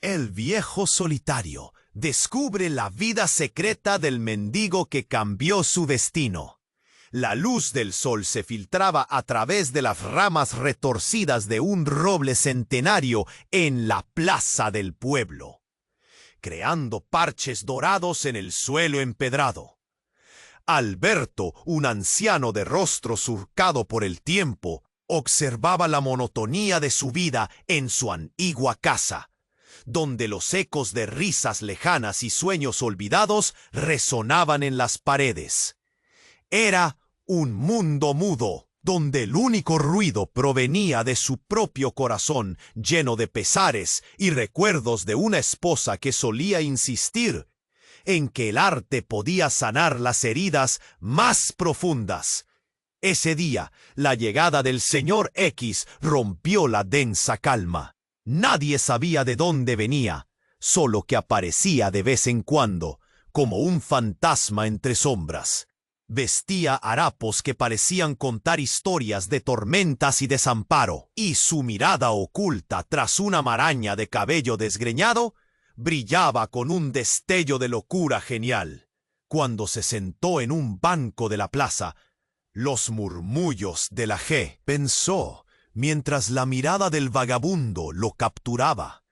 El viejo solitario descubre la vida secreta del mendigo que cambió su destino. La luz del sol se filtraba a través de las ramas retorcidas de un roble centenario en la plaza del pueblo, creando parches dorados en el suelo empedrado. Alberto, un anciano de rostro surcado por el tiempo, observaba la monotonía de su vida en su antigua casa, donde los ecos de risas lejanas y sueños olvidados resonaban en las paredes. Era un mundo mudo, donde el único ruido provenía de su propio corazón, lleno de pesares y recuerdos de una esposa que solía insistir en que el arte podía sanar las heridas más profundas. Ese día, la llegada del señor X rompió la densa calma. Nadie sabía de dónde venía, solo que aparecía de vez en cuando, como un fantasma entre sombras. Vestía harapos que parecían contar historias de tormentas y desamparo, y su mirada oculta tras una maraña de cabello desgreñado brillaba con un destello de locura genial. Cuando se sentó en un banco de la plaza, los murmullos de la G, pensó, mientras la mirada del vagabundo lo capturaba.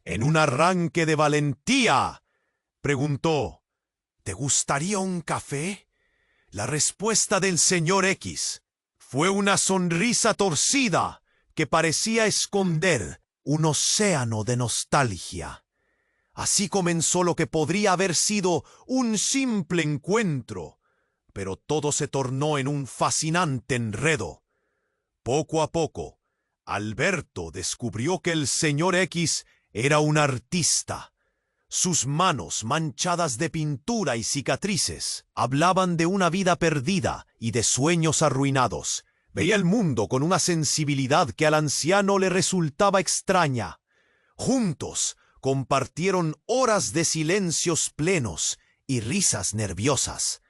En un arranque de valentía, preguntó: ¿te gustaría un café? La respuesta del señor X fue una sonrisa torcida que parecía esconder un océano de nostalgia. Así comenzó lo que podría haber sido un simple encuentro, pero todo se tornó en un fascinante enredo. Poco a poco, Alberto descubrió que el señor X era un artista. Sus manos, manchadas de pintura y cicatrices, hablaban de una vida perdida y de sueños arruinados. Veía el mundo con una sensibilidad que al anciano le resultaba extraña. Juntos compartieron horas de silencios plenos y risas nerviosas.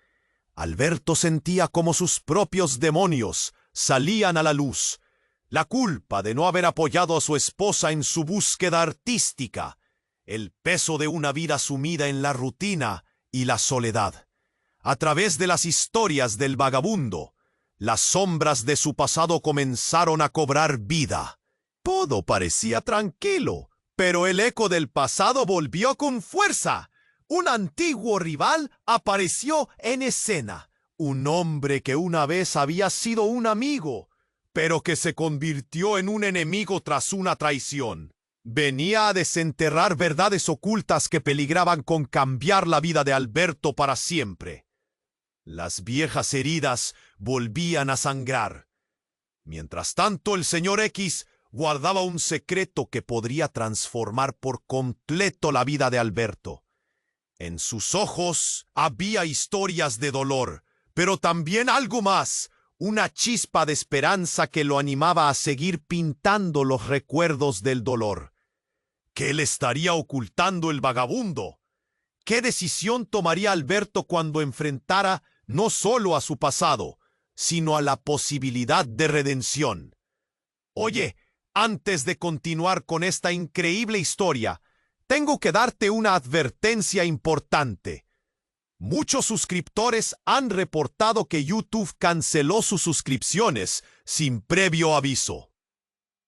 Alberto sentía como sus propios demonios salían a la luz. La culpa de no haber apoyado a su esposa en su búsqueda artística, el peso de una vida sumida en la rutina y la soledad. A través de las historias del vagabundo, las sombras de su pasado comenzaron a cobrar vida. Todo parecía tranquilo, pero el eco del pasado volvió con fuerza. Un antiguo rival apareció en escena. Un hombre que una vez había sido un amigo, pero que se convirtió en un enemigo tras una traición. Venía a desenterrar verdades ocultas que peligraban con cambiar la vida de Alberto para siempre. Las viejas heridas volvían a sangrar. Mientras tanto, el señor X guardaba un secreto que podría transformar por completo la vida de Alberto. En sus ojos había historias de dolor, pero también algo más, una chispa de esperanza que lo animaba a seguir pintando los recuerdos del dolor. ¿Qué le estaría ocultando el vagabundo? ¿Qué decisión tomaría Alberto cuando enfrentara no solo a su pasado, sino a la posibilidad de redención? Oye, antes de continuar con esta increíble historia, tengo que darte una advertencia importante. Muchos suscriptores han reportado que YouTube canceló sus suscripciones sin previo aviso.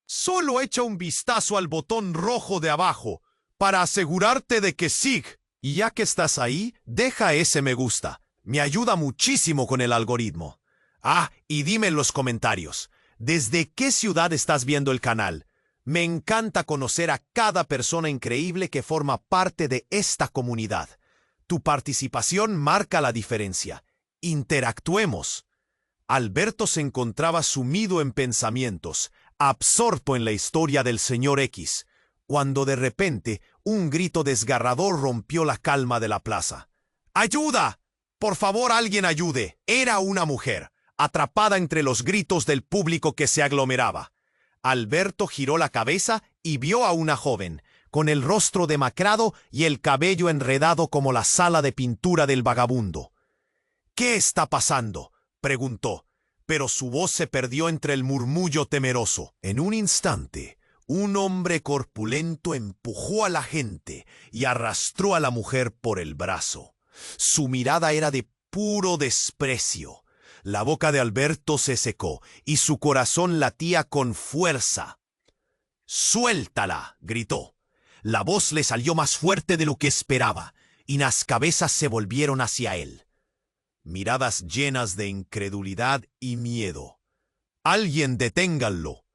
Solo echa un vistazo al botón rojo de abajo para asegurarte de que sigue. Y ya que estás ahí, deja ese me gusta. Me ayuda muchísimo con el algoritmo. Ah, y dime en los comentarios, ¿desde qué ciudad estás viendo el canal? Me encanta conocer a cada persona increíble que forma parte de esta comunidad. Tu participación marca la diferencia. Interactuemos. Alberto se encontraba sumido en pensamientos, absorto en la historia del señor X, cuando de repente un grito desgarrador rompió la calma de la plaza. ¡Ayuda! ¡Por favor, alguien ayude! Era una mujer, atrapada entre los gritos del público que se aglomeraba. Alberto giró la cabeza y vio a una joven, con el rostro demacrado y el cabello enredado como la sala de pintura del vagabundo. ¿Qué está pasando?, preguntó, pero su voz se perdió entre el murmullo temeroso. En un instante, Un hombre corpulento empujó a la gente y arrastró a la mujer por el brazo. Su mirada era de puro desprecio. La boca de Alberto se secó y su corazón latía con fuerza. «¡Suéltala!», gritó. La voz le salió más fuerte de lo que esperaba, y las cabezas se volvieron hacia él. Miradas llenas de incredulidad y miedo. «¡Alguien deténganlo!».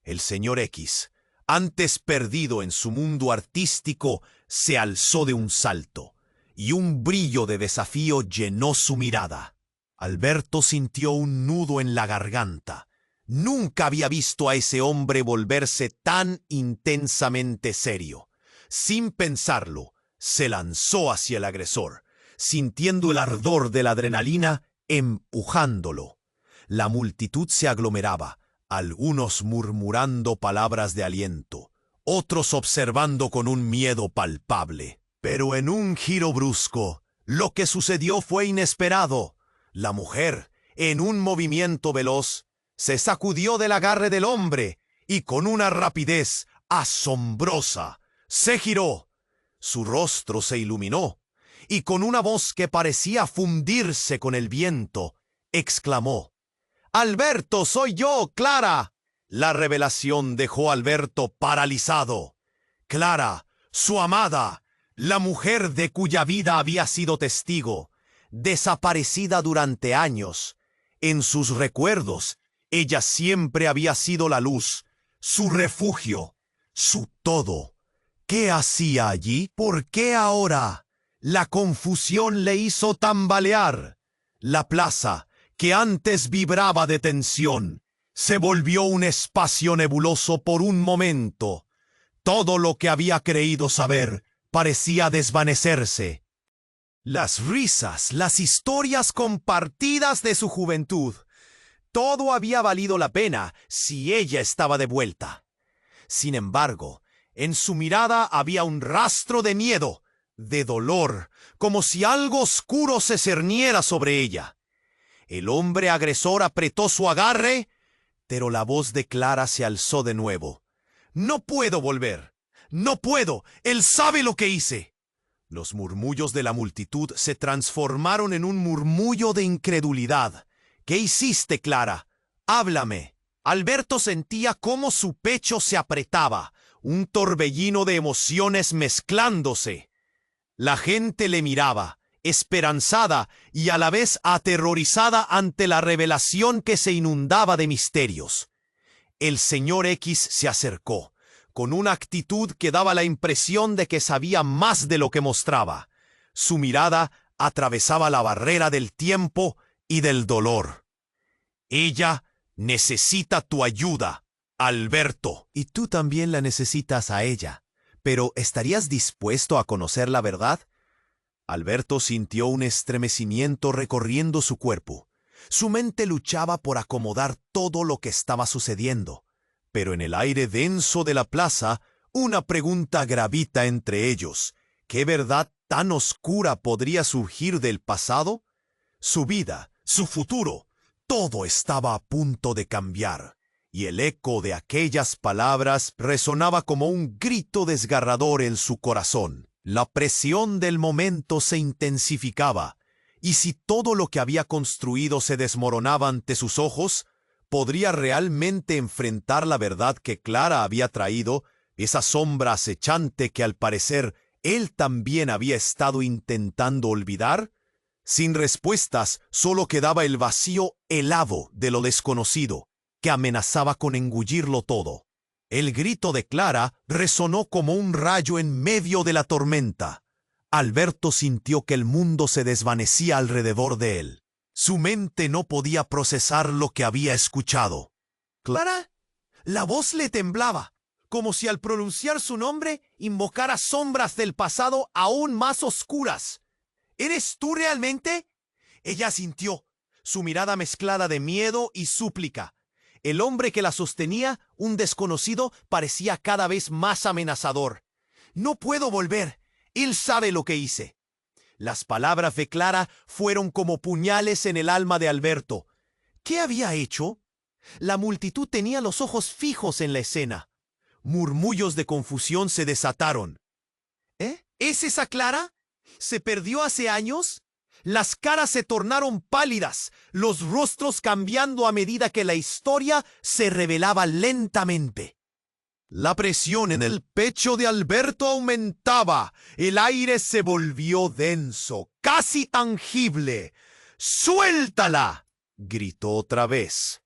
El señor X, antes perdido en su mundo artístico, se alzó de un salto, y un brillo de desafío llenó su mirada. Alberto sintió un nudo en la garganta. Nunca había visto a ese hombre volverse tan intensamente serio. Sin pensarlo, se lanzó hacia el agresor, sintiendo el ardor de la adrenalina, empujándolo. La multitud se aglomeraba, algunos murmurando palabras de aliento, otros observando con un miedo palpable. Pero en un giro brusco, lo que sucedió fue inesperado. La mujer, en un movimiento veloz, se sacudió del agarre del hombre y con una rapidez asombrosa se giró. Su rostro se iluminó y con una voz que parecía fundirse con el viento, exclamó: «¡Alberto, soy yo, Clara!». La revelación dejó a Alberto paralizado. Clara, su amada, la mujer de cuya vida había sido testigo, desaparecida durante años. En sus recuerdos, ella siempre había sido la luz, su refugio, su todo. ¿Qué hacía allí? ¿Por qué ahora? La confusión le hizo tambalear. La plaza, que antes vibraba de tensión, se volvió un espacio nebuloso por un momento. Todo lo que había creído saber parecía desvanecerse. Las risas, las historias compartidas de su juventud, todo había valido la pena si ella estaba de vuelta. Sin embargo, en su mirada había un rastro de miedo, de dolor, como si algo oscuro se cerniera sobre ella. El hombre agresor apretó su agarre, pero la voz de Clara se alzó de nuevo. «No puedo volver. No puedo. Él sabe lo que hice». Los murmullos de la multitud se transformaron en un murmullo de incredulidad. «¿Qué hiciste, Clara? Háblame». Alberto sentía cómo su pecho se apretaba, un torbellino de emociones mezclándose. La gente le miraba, esperanzada y a la vez aterrorizada ante la revelación que se inundaba de misterios. El señor X se acercó, con una actitud que daba la impresión de que sabía más de lo que mostraba. Su mirada atravesaba la barrera del tiempo y del dolor. «Ella necesita tu ayuda, Alberto». «Y tú también la necesitas a ella. Pero ¿estarías dispuesto a conocer la verdad?». Alberto sintió un estremecimiento recorriendo su cuerpo. Su mente luchaba por acomodar todo lo que estaba sucediendo. Pero en el aire denso de la plaza, una pregunta gravita entre ellos. ¿Qué verdad tan oscura podría surgir del pasado? Su vida, su futuro, todo estaba a punto de cambiar, y el eco de aquellas palabras resonaba como un grito desgarrador en su corazón. La presión del momento se intensificaba, y si todo lo que había construido se desmoronaba ante sus ojos, ¿podría realmente enfrentar la verdad que Clara había traído, esa sombra acechante que al parecer él también había estado intentando olvidar? Sin respuestas, solo quedaba el vacío helado de lo desconocido, que amenazaba con engullirlo todo. El grito de Clara resonó como un rayo en medio de la tormenta. Alberto sintió que el mundo se desvanecía alrededor de él. Su mente no podía procesar lo que había escuchado. «¿Clara?». La voz le temblaba, como si al pronunciar su nombre invocara sombras del pasado aún más oscuras. «¿Eres tú realmente?». Ella sintió, su mirada mezclada de miedo y súplica. El hombre que la sostenía, un desconocido, parecía cada vez más amenazador. «No puedo volver. Él sabe lo que hice». Las palabras de Clara fueron como puñales en el alma de Alberto. ¿Qué había hecho? La multitud tenía los ojos fijos en la escena. Murmullos de confusión se desataron. ¿Es esa Clara? ¿Se perdió hace años? Las caras se tornaron pálidas, los rostros cambiando a medida que la historia se revelaba lentamente. La presión en el pecho de Alberto aumentaba. El aire se volvió denso, casi tangible. ¡Suéltala!, gritó otra vez.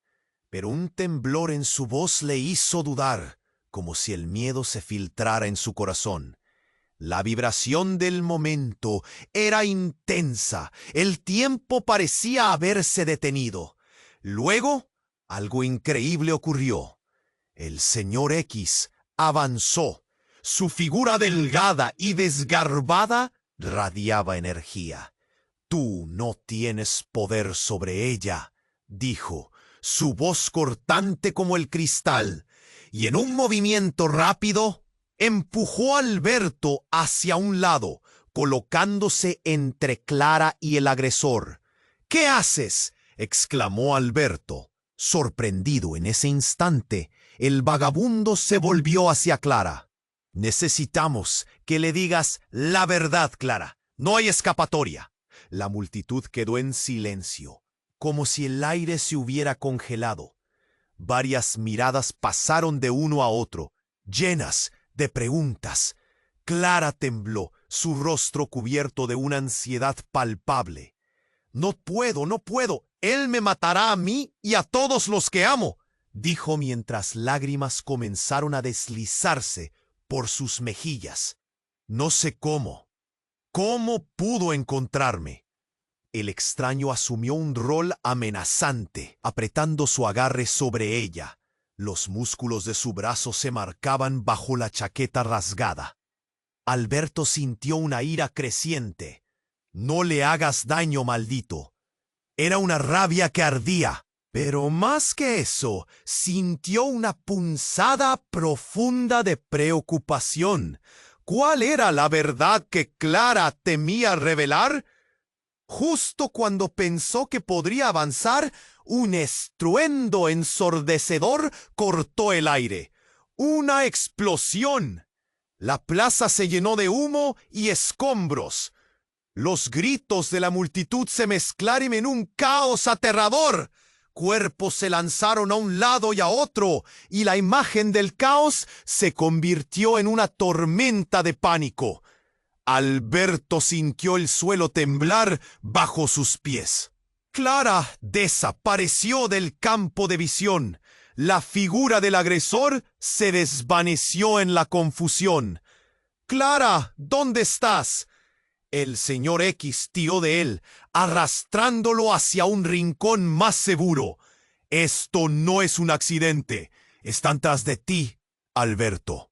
Pero un temblor en su voz le hizo dudar, como si el miedo se filtrara en su corazón. La vibración del momento era intensa. El tiempo parecía haberse detenido. Luego, algo increíble ocurrió. El señor X avanzó. Su figura delgada y desgarbada radiaba energía. «Tú no tienes poder sobre ella», dijo, su voz cortante como el cristal, y en un movimiento rápido empujó a Alberto hacia un lado, colocándose entre Clara y el agresor. «¿Qué haces?», exclamó Alberto. Sorprendido en ese instante, el vagabundo se volvió hacia Clara. «Necesitamos que le digas la verdad, Clara. No hay escapatoria». La multitud quedó en silencio, como si el aire se hubiera congelado. Varias miradas pasaron de uno a otro, llenas de preguntas. Clara tembló, su rostro cubierto de una ansiedad palpable. «No puedo, no puedo. Él me matará a mí y a todos los que amo», dijo mientras lágrimas comenzaron a deslizarse por sus mejillas. «No sé cómo. ¿Cómo pudo encontrarme?». El extraño asumió un rol amenazante, apretando su agarre sobre ella. Los músculos de su brazo se marcaban bajo la chaqueta rasgada. Alberto sintió una ira creciente. «No le hagas daño, maldito». Era una rabia que ardía, pero más que eso, sintió una punzada profunda de preocupación. ¿Cuál era la verdad que Clara temía revelar? Justo cuando pensó que podría avanzar, un estruendo ensordecedor cortó el aire. ¡Una explosión! La plaza se llenó de humo y escombros. Los gritos de la multitud se mezclaron en un caos aterrador. Cuerpos se lanzaron a un lado y a otro, y la imagen del caos se convirtió en una tormenta de pánico. Alberto sintió el suelo temblar bajo sus pies. Clara desapareció del campo de visión. La figura del agresor se desvaneció en la confusión. «Clara, ¿dónde estás?». El señor X tiró de él, arrastrándolo hacia un rincón más seguro. «Esto no es un accidente. Están tras de ti, Alberto».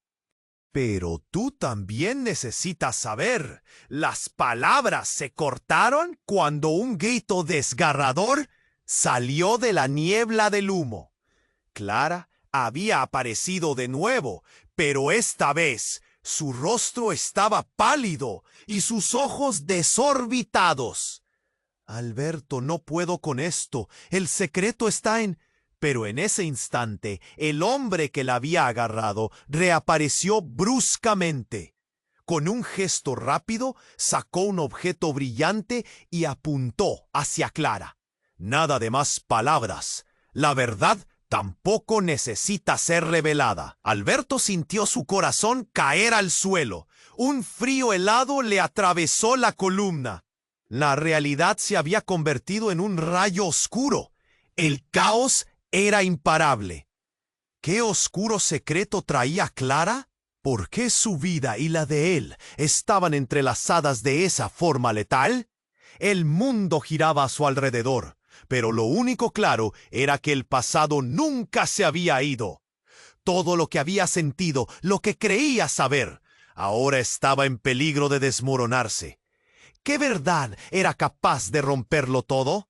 «Pero tú también necesitas saber». Las palabras se cortaron cuando un grito desgarrador salió de la niebla del humo. Clara había aparecido de nuevo, pero esta vez su rostro estaba pálido y sus ojos desorbitados. «Alberto, no puedo con esto. El secreto está en...». Pero en ese instante, el hombre que la había agarrado reapareció bruscamente. Con un gesto rápido, sacó un objeto brillante y apuntó hacia Clara. Nada de más palabras. La verdad tampoco necesita ser revelada. Alberto sintió su corazón caer al suelo. Un frío helado le atravesó la columna. La realidad se había convertido en un rayo oscuro. El caos era imparable. ¿Qué oscuro secreto traía Clara? ¿Por qué su vida y la de él estaban entrelazadas de esa forma letal? El mundo giraba a su alrededor, pero lo único claro era que el pasado nunca se había ido. Todo lo que había sentido, lo que creía saber, ahora estaba en peligro de desmoronarse. ¿Qué verdad era capaz de romperlo todo?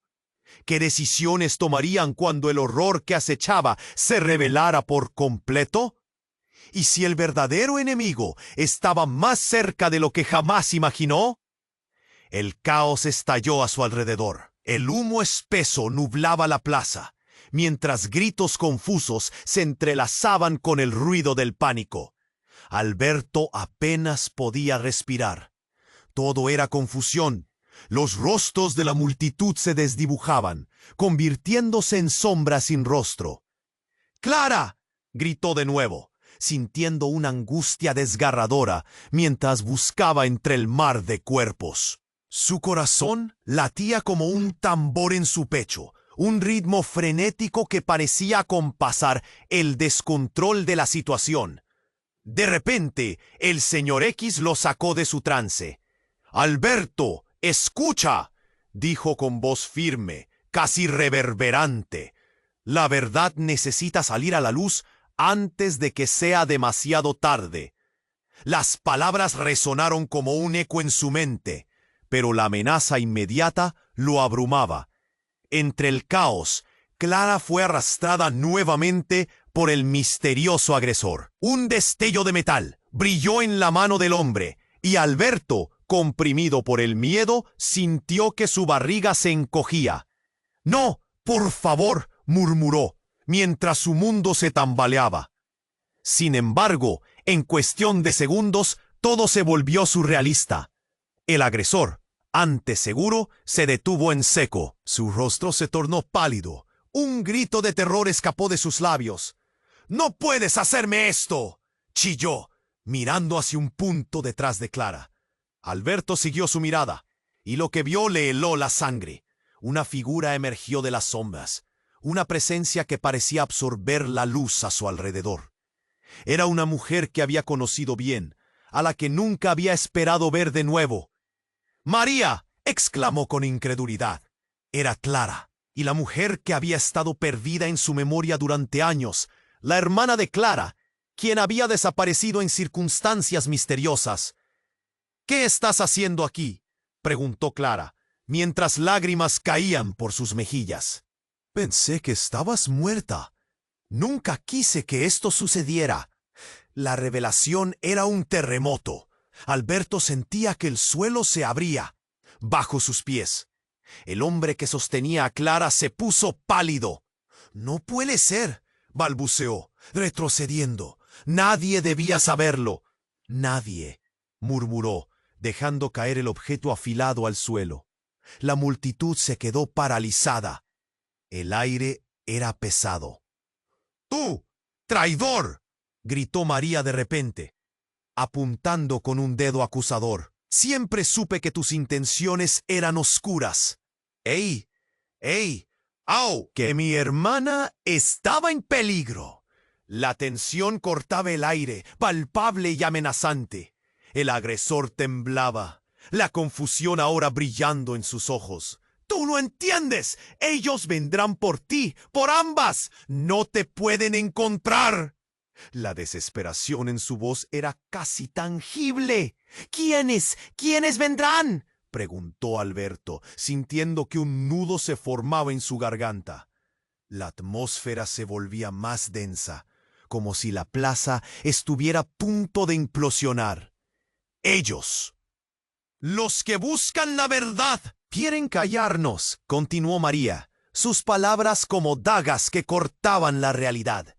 ¿Qué decisiones tomarían cuando el horror que acechaba se revelara por completo? ¿Y si el verdadero enemigo estaba más cerca de lo que jamás imaginó? El caos estalló a su alrededor. El humo espeso nublaba la plaza. mientras gritos confusos se entrelazaban con el ruido del pánico. Alberto apenas podía respirar. Todo era confusión. Los rostros de la multitud se desdibujaban, convirtiéndose en sombras sin rostro. ¡Clara!, gritó de nuevo, sintiendo una angustia desgarradora mientras buscaba entre el mar de cuerpos. Su corazón latía como un tambor en su pecho, un ritmo frenético que parecía acompasar el descontrol de la situación. De repente, el señor X lo sacó de su trance. «Alberto, escucha», dijo con voz firme, casi reverberante. «La verdad necesita salir a la luz antes de que sea demasiado tarde». Las palabras resonaron como un eco en su mente, pero la amenaza inmediata lo abrumaba. Entre el caos, Clara fue arrastrada nuevamente por el misterioso agresor. Un destello de metal brilló en la mano del hombre, y Alberto, comprimido por el miedo, sintió que su barriga se encogía. «No, por favor», murmuró, mientras su mundo se tambaleaba. Sin embargo, en cuestión de segundos, todo se volvió surrealista. El agresor, antes seguro, se detuvo en seco. Su rostro se tornó pálido. Un grito de terror escapó de sus labios. «¡No puedes hacerme esto!», chilló, mirando hacia un punto detrás de Clara. Alberto siguió su mirada, y lo que vio le heló la sangre. Una figura emergió de las sombras, una presencia que parecía absorber la luz a su alrededor. Era una mujer que había conocido bien, a la que nunca había esperado ver de nuevo. «¡María!», exclamó con incredulidad. Era Clara, y la mujer que había estado perdida en su memoria durante años, la hermana de Clara, quien había desaparecido en circunstancias misteriosas. «¿Qué estás haciendo aquí?», preguntó Clara, mientras lágrimas caían por sus mejillas. «Pensé que estabas muerta. Nunca quise que esto sucediera». La revelación era un terremoto. Alberto sentía que el suelo se abría bajo sus pies. El hombre que sostenía a Clara se puso pálido. «No puede ser», balbuceó, retrocediendo. «Nadie debía saberlo». «Nadie», murmuró, dejando caer el objeto afilado al suelo. La multitud se quedó paralizada. El aire era pesado. «¡Tú, traidor!», gritó María de repente, apuntando con un dedo acusador. «Siempre supe que tus intenciones eran oscuras». «¡Ey! ¡Ey! ¡Au!», que mi hermana estaba en peligro. La tensión cortaba el aire, palpable y amenazante. El agresor temblaba, la confusión ahora brillando en sus ojos. «¡Tú no entiendes! Ellos vendrán por ti, por ambas. No te pueden encontrar». La desesperación en su voz era casi tangible. «¿Quiénes? ¿Quiénes vendrán?», preguntó Alberto, sintiendo que un nudo se formaba en su garganta. La atmósfera se volvía más densa, como si la plaza estuviera a punto de implosionar. «Ellos, los que buscan la verdad, quieren callarnos», continuó María, sus palabras como dagas que cortaban la realidad.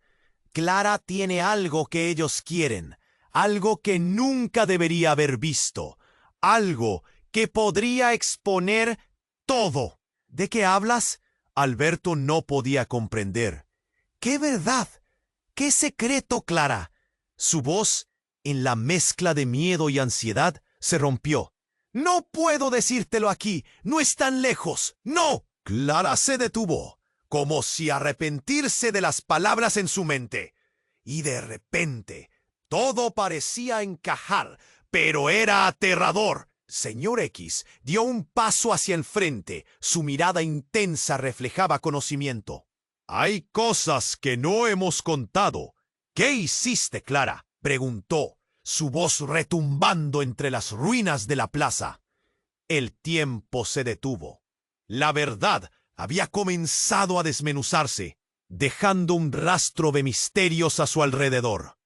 «Clara tiene algo que ellos quieren, algo que nunca debería haber visto, algo que podría exponer todo». «¿De qué hablas?», Alberto no podía comprender. «¿Qué verdad? ¿Qué secreto, Clara?». Su voz, en la mezcla de miedo y ansiedad, se rompió. «No puedo decírtelo aquí, no es tan lejos, no». Clara se detuvo, como si arrepentirse de las palabras en su mente. Y de repente, todo parecía encajar, pero era aterrador. Señor X dio un paso hacia el frente, su mirada intensa reflejaba conocimiento. «Hay cosas que no hemos contado». «¿Qué hiciste, Clara?», preguntó, su voz retumbando entre las ruinas de la plaza. El tiempo se detuvo. La verdad había comenzado a desmenuzarse, dejando un rastro de misterios a su alrededor.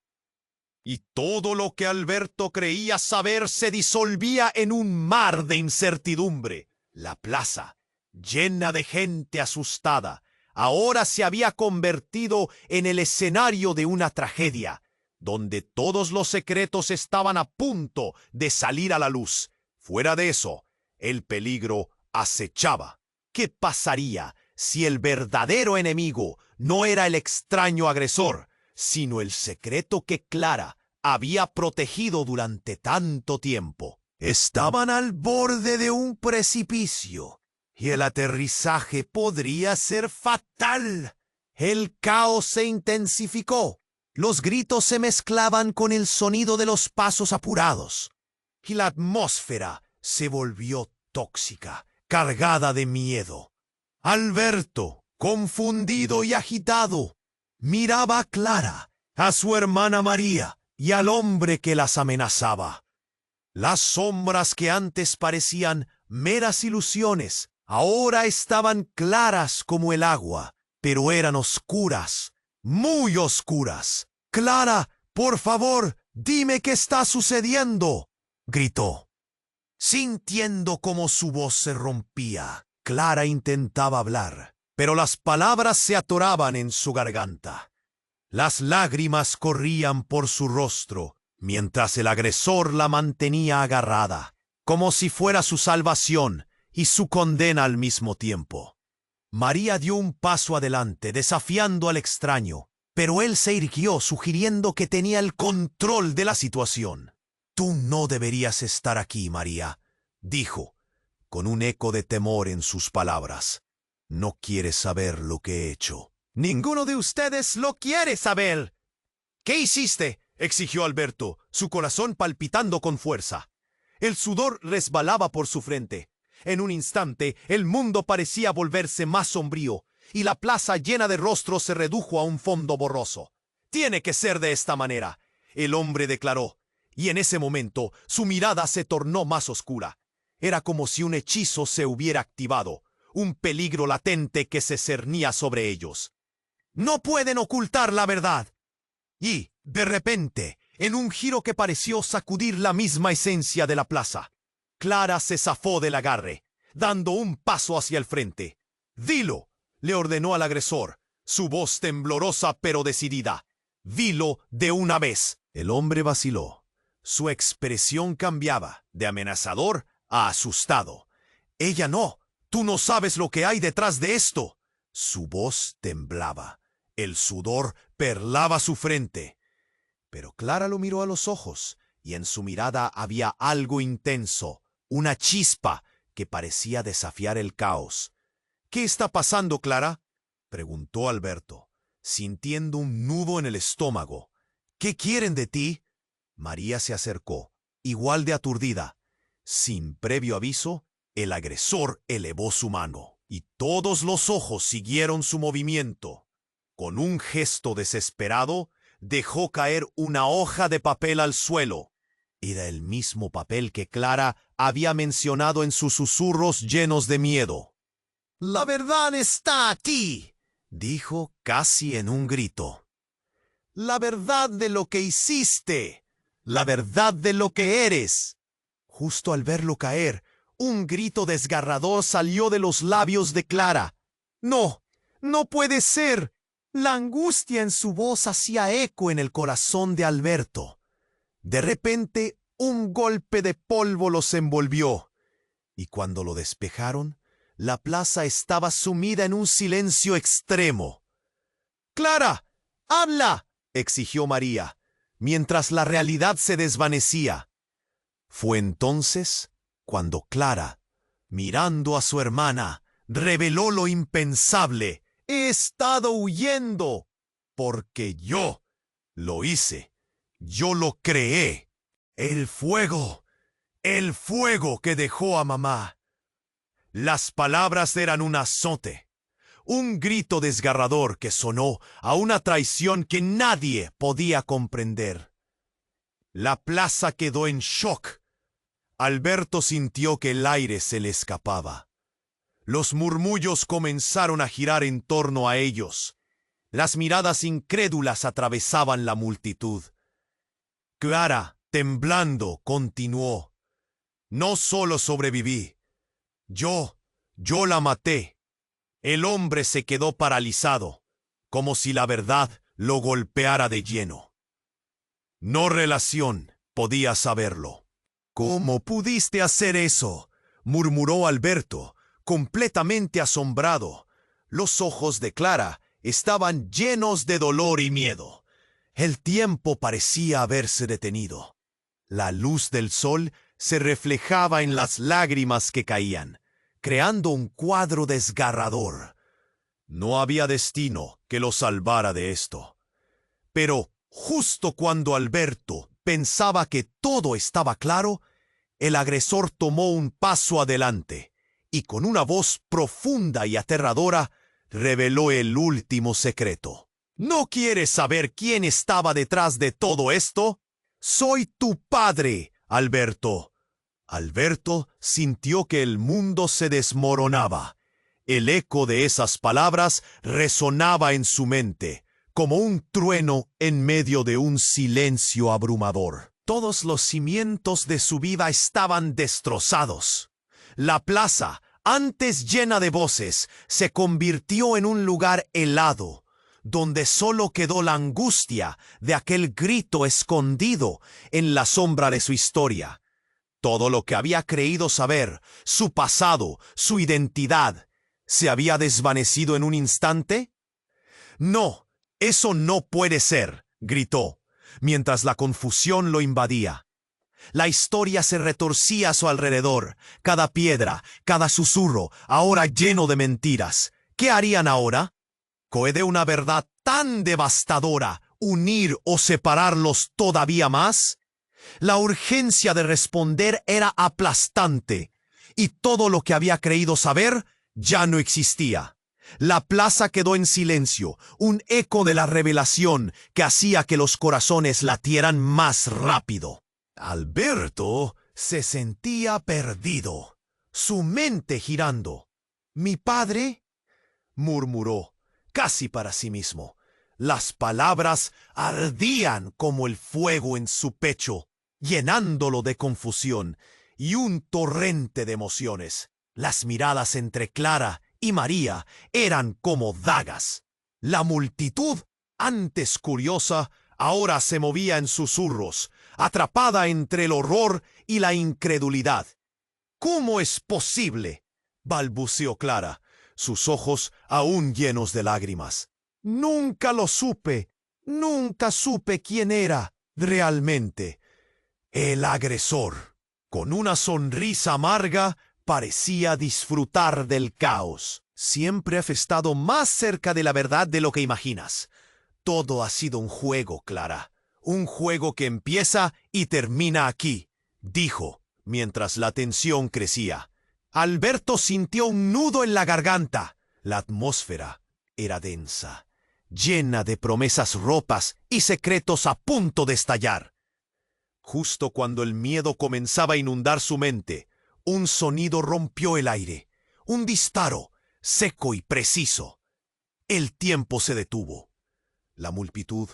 Y todo lo que Alberto creía saber se disolvía en un mar de incertidumbre. La plaza, llena de gente asustada, ahora se había convertido en el escenario de una tragedia, donde todos los secretos estaban a punto de salir a la luz. Fuera de eso, el peligro acechaba. ¿Qué pasaría si el verdadero enemigo no era el extraño agresor, sino el secreto que Clara había protegido durante tanto tiempo? Estaban al borde de un precipicio, y el aterrizaje podría ser fatal. El caos se intensificó. Los gritos se mezclaban con el sonido de los pasos apurados, y la atmósfera se volvió tóxica, cargada de miedo. Alberto, confundido y agitado, miraba a Clara, a su hermana María y al hombre que las amenazaba. Las sombras que antes parecían meras ilusiones, ahora estaban claras como el agua, pero eran oscuras, muy oscuras. «Clara, por favor, dime qué está sucediendo», gritó. Sintiendo cómo su voz se rompía, Clara intentaba hablar, pero las palabras se atoraban en su garganta. Las lágrimas corrían por su rostro, mientras el agresor la mantenía agarrada, como si fuera su salvación y su condena al mismo tiempo. María dio un paso adelante, desafiando al extraño, pero él se irguió, sugiriendo que tenía el control de la situación. «Tú no deberías estar aquí, María», dijo, con un eco de temor en sus palabras. «No quieres saber lo que he hecho». «Ninguno de ustedes lo quiere saber». «¿Qué hiciste?», exigió Alberto, su corazón palpitando con fuerza. El sudor resbalaba por su frente. En un instante, el mundo parecía volverse más sombrío, y la plaza llena de rostros se redujo a un fondo borroso. «Tiene que ser de esta manera», el hombre declaró, y en ese momento su mirada se tornó más oscura. Era como si un hechizo se hubiera activado, un peligro latente que se cernía sobre ellos. «No pueden ocultar la verdad». Y, de repente, en un giro que pareció sacudir la misma esencia de la plaza, Clara se zafó del agarre, dando un paso hacia el frente. «Dilo», le ordenó al agresor, su voz temblorosa pero decidida. «Dilo de una vez». El hombre vaciló. Su expresión cambiaba, de amenazador a asustado. «Ella no. Tú no sabes lo que hay detrás de esto». Su voz temblaba. El sudor perlaba su frente. Pero Clara lo miró a los ojos, y en su mirada había algo intenso, una chispa que parecía desafiar el caos. «¿Qué está pasando, Clara?», preguntó Alberto, sintiendo un nudo en el estómago. «¿Qué quieren de ti?». María se acercó, igual de aturdida. Sin previo aviso, el agresor elevó su mano, y todos los ojos siguieron su movimiento. Con un gesto desesperado, dejó caer una hoja de papel al suelo. Era el mismo papel que Clara había mencionado en sus susurros llenos de miedo. «La verdad está aquí», dijo casi en un grito. «La verdad de lo que hiciste. La verdad de lo que eres». Justo al verlo caer, un grito desgarrador salió de los labios de Clara. «No, no puede ser». La angustia en su voz hacía eco en el corazón de Alberto. De repente, un golpe de polvo los envolvió, y cuando lo despejaron, la plaza estaba sumida en un silencio extremo. «¡Clara! ¡Habla!», exigió María, mientras la realidad se desvanecía. Fue entonces cuando Clara, mirando a su hermana, reveló lo impensable. «He estado huyendo porque yo lo hice. Yo lo creé. El fuego que dejó a mamá». Las palabras eran un azote, un grito desgarrador que sonó a una traición que nadie podía comprender. La plaza quedó en shock. Alberto sintió que el aire se le escapaba. Los murmullos comenzaron a girar en torno a ellos. Las miradas incrédulas atravesaban la multitud. Clara, temblando, continuó. «No solo sobreviví. Yo la maté. El hombre se quedó paralizado, como si la verdad lo golpeara de lleno. No relación podía saberlo. ¿Cómo pudiste hacer eso?, murmuró Alberto, completamente asombrado. Los ojos de Clara estaban llenos de dolor y miedo. El tiempo parecía haberse detenido. La luz del sol se reflejaba en las lágrimas que caían, creando un cuadro desgarrador. No había destino que lo salvara de esto. Pero justo cuando Alberto pensaba que todo estaba claro, el agresor tomó un paso adelante y con una voz profunda y aterradora reveló el último secreto. ¿No quieres saber quién estaba detrás de todo esto? Soy tu padre, Alberto. Alberto sintió que el mundo se desmoronaba. El eco de esas palabras resonaba en su mente, como un trueno en medio de un silencio abrumador. Todos los cimientos de su vida estaban destrozados. La plaza, antes llena de voces, se convirtió en un lugar helado, donde solo quedó la angustia de aquel grito escondido en la sombra de su historia. Todo lo que había creído saber, su pasado, su identidad, ¿se había desvanecido en un instante? No, eso no puede ser, gritó, mientras la confusión lo invadía. La historia se retorcía a su alrededor, cada piedra, cada susurro, ahora lleno de mentiras. ¿Qué harían ahora? ¿Puede una verdad tan devastadora unir o separarlos todavía más? La urgencia de responder era aplastante, y todo lo que había creído saber ya no existía. La plaza quedó en silencio, un eco de la revelación que hacía que los corazones latieran más rápido. Alberto se sentía perdido, su mente girando. ¿Mi padre?, murmuró, casi para sí mismo. Las palabras ardían como el fuego en su pecho, llenándolo de confusión y un torrente de emociones. Las miradas entre Clara y María eran como dagas. La multitud, antes curiosa, ahora se movía en susurros, atrapada entre el horror y la incredulidad. ¿Cómo es posible?, balbuceó Clara, sus ojos aún llenos de lágrimas. Nunca lo supe, nunca supe quién era realmente. El agresor, con una sonrisa amarga, parecía disfrutar del caos. Siempre has estado más cerca de la verdad de lo que imaginas. Todo ha sido un juego, Clara. Un juego que empieza y termina aquí, dijo, mientras la tensión crecía. Alberto sintió un nudo en la garganta. La atmósfera era densa, llena de promesas rotas y secretos a punto de estallar. Justo cuando el miedo comenzaba a inundar su mente, un sonido rompió el aire. Un disparo, seco y preciso. El tiempo se detuvo. La multitud,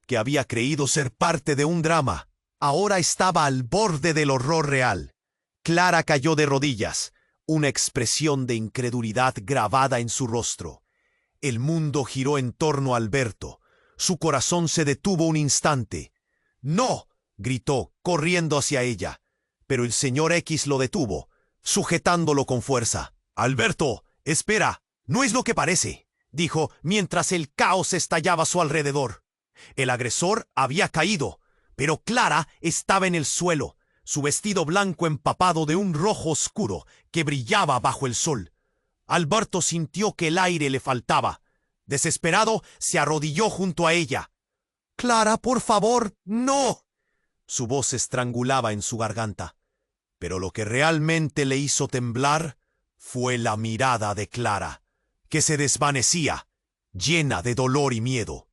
que había creído ser parte de un drama, ahora estaba al borde del horror real. Clara cayó de rodillas, una expresión de incredulidad grabada en su rostro. El mundo giró en torno a Alberto. Su corazón se detuvo un instante. ¡No!, gritó, corriendo hacia ella. Pero el señor X lo detuvo, sujetándolo con fuerza. «Alberto, espera, no es lo que parece», dijo mientras el caos estallaba a su alrededor. El agresor había caído, pero Clara estaba en el suelo, su vestido blanco empapado de un rojo oscuro que brillaba bajo el sol. Alberto sintió que el aire le faltaba. Desesperado, se arrodilló junto a ella. «Clara, por favor, no». Su voz estrangulaba en su garganta. Pero lo que realmente le hizo temblar fue la mirada de Clara, que se desvanecía, llena de dolor y miedo.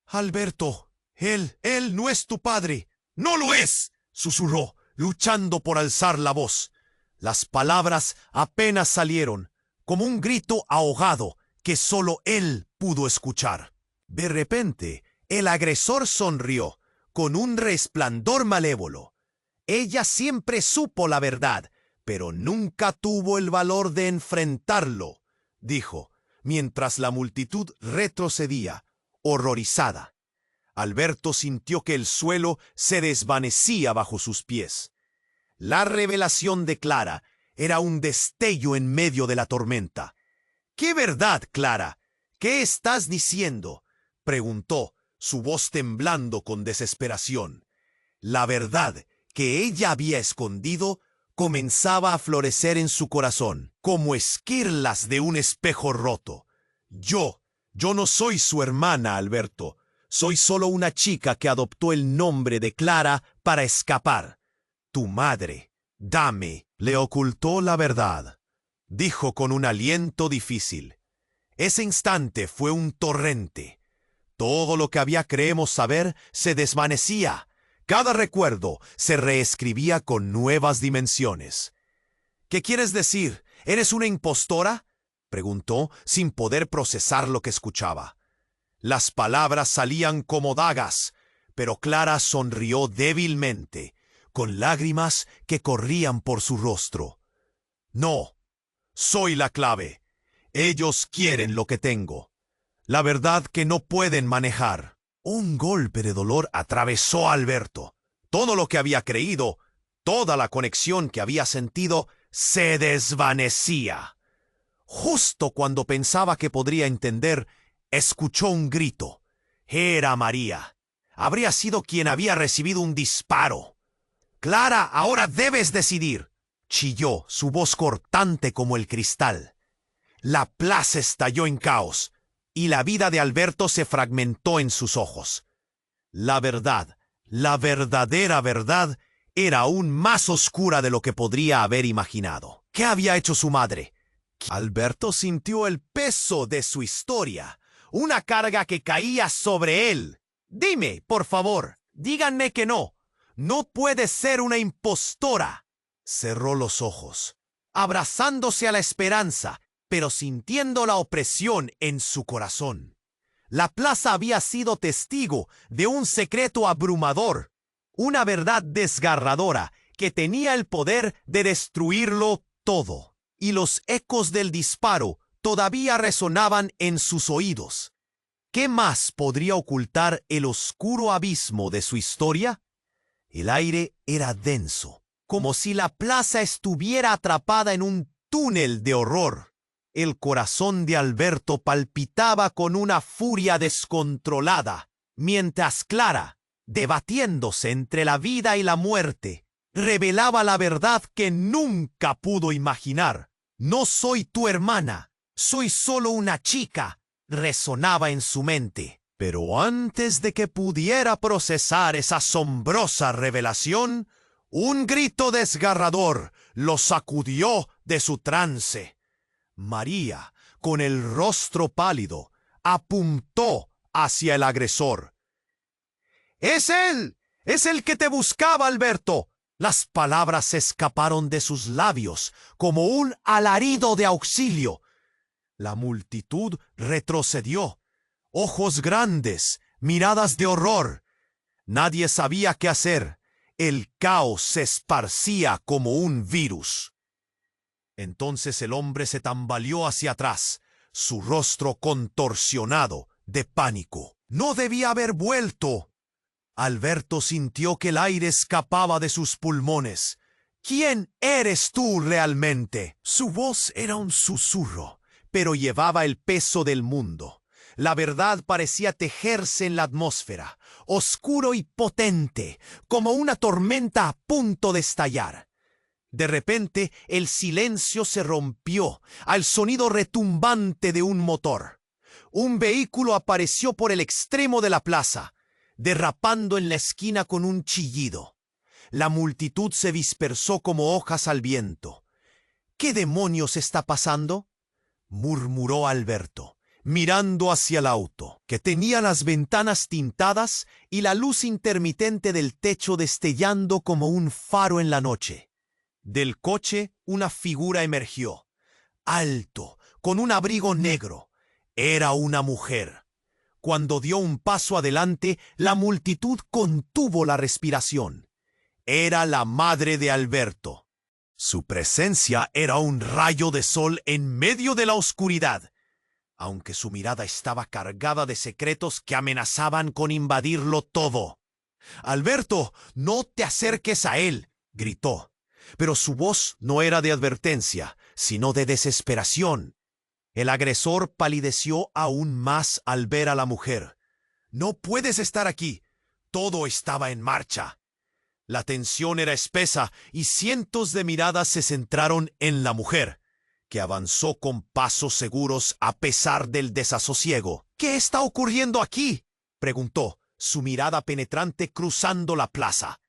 «Alberto, él no es tu padre». «¡No lo es!», susurró, luchando por alzar la voz. Las palabras apenas salieron, como un grito ahogado que solo él pudo escuchar. De repente, el agresor sonrió, con un resplandor malévolo. Ella siempre supo la verdad, pero nunca tuvo el valor de enfrentarlo. dijo, mientras la multitud retrocedía, horrorizada. Alberto sintió que el suelo se desvanecía bajo sus pies. La revelación de Clara era un destello en medio de la tormenta. ¿Qué verdad, Clara? ¿Qué estás diciendo?, preguntó, su voz temblando con desesperación. La verdad que ella había escondido comenzaba a florecer en su corazón, como esquirlas de un espejo roto. Yo no soy su hermana, Alberto. Soy solo una chica que adoptó el nombre de Clara para escapar. Tu madre, Dame, le ocultó la verdad, dijo con un aliento difícil. Ese instante fue un torrente. Todo lo que creemos saber se desvanecía. Cada recuerdo se reescribía con nuevas dimensiones. ¿Qué quieres decir? ¿Eres una impostora?, preguntó, sin poder procesar lo que escuchaba. Las palabras salían como dagas, pero Clara sonrió débilmente, con lágrimas que corrían por su rostro. No, soy la clave. Ellos quieren lo que tengo. La verdad que no pueden manejar. Un golpe de dolor atravesó a Alberto. Todo lo que había creído, toda la conexión que había sentido, se desvanecía. Justo cuando pensaba que podría entender, escuchó un grito. Era María. Habría sido quien había recibido un disparo. «Clara, ahora debes decidir», chilló, su voz cortante como el cristal. La plaza estalló en caos, y la vida de Alberto se fragmentó en sus ojos. La verdad, la verdadera verdad, era aún más oscura de lo que podría haber imaginado. ¿Qué había hecho su madre? Alberto sintió el peso de su historia, una carga que caía sobre él. Dime, por favor, díganme que no. No puede ser una impostora. Cerró los ojos, abrazándose a la esperanza, pero sintiendo la opresión en su corazón. La plaza había sido testigo de un secreto abrumador, una verdad desgarradora que tenía el poder de destruirlo todo. Y los ecos del disparo todavía resonaban en sus oídos. ¿Qué más podría ocultar el oscuro abismo de su historia? El aire era denso, como si la plaza estuviera atrapada en un túnel de horror. El corazón de Alberto palpitaba con una furia descontrolada, mientras Clara, debatiéndose entre la vida y la muerte, revelaba la verdad que nunca pudo imaginar. «No soy tu hermana, soy solo una chica», resonaba en su mente. Pero antes de que pudiera procesar esa asombrosa revelación, un grito desgarrador lo sacudió de su trance. María, con el rostro pálido, apuntó hacia el agresor. «¡Es él! ¡Es el que te buscaba, Alberto!». Las palabras escaparon de sus labios como un alarido de auxilio. La multitud retrocedió. Ojos grandes, miradas de horror. Nadie sabía qué hacer. El caos se esparcía como un virus. Entonces el hombre se tambaleó hacia atrás, su rostro contorsionado de pánico. No debía haber vuelto. Alberto sintió que el aire escapaba de sus pulmones. «¿Quién eres tú realmente?». Su voz era un susurro, pero llevaba el peso del mundo. La verdad parecía tejerse en la atmósfera, oscuro y potente, como una tormenta a punto de estallar. De repente, el silencio se rompió al sonido retumbante de un motor. Un vehículo apareció por el extremo de la plaza, derrapando en la esquina con un chillido. La multitud se dispersó como hojas al viento. «¿Qué demonios está pasando?», murmuró Alberto, mirando hacia el auto, que tenía las ventanas tintadas y la luz intermitente del techo destellando como un faro en la noche. Del coche una figura emergió, alto, con un abrigo negro. Era una mujer. Cuando dio un paso adelante, la multitud contuvo la respiración. Era la madre de Alberto. Su presencia era un rayo de sol en medio de la oscuridad, aunque su mirada estaba cargada de secretos que amenazaban con invadirlo todo. «Alberto, no te acerques a él», gritó, pero su voz no era de advertencia, sino de desesperación. El agresor palideció aún más al ver a la mujer. «No puedes estar aquí». Todo estaba en marcha. La tensión era espesa y cientos de miradas se centraron en la mujer, que avanzó con pasos seguros a pesar del desasosiego. «¿Qué está ocurriendo aquí?», preguntó, su mirada penetrante cruzando la plaza.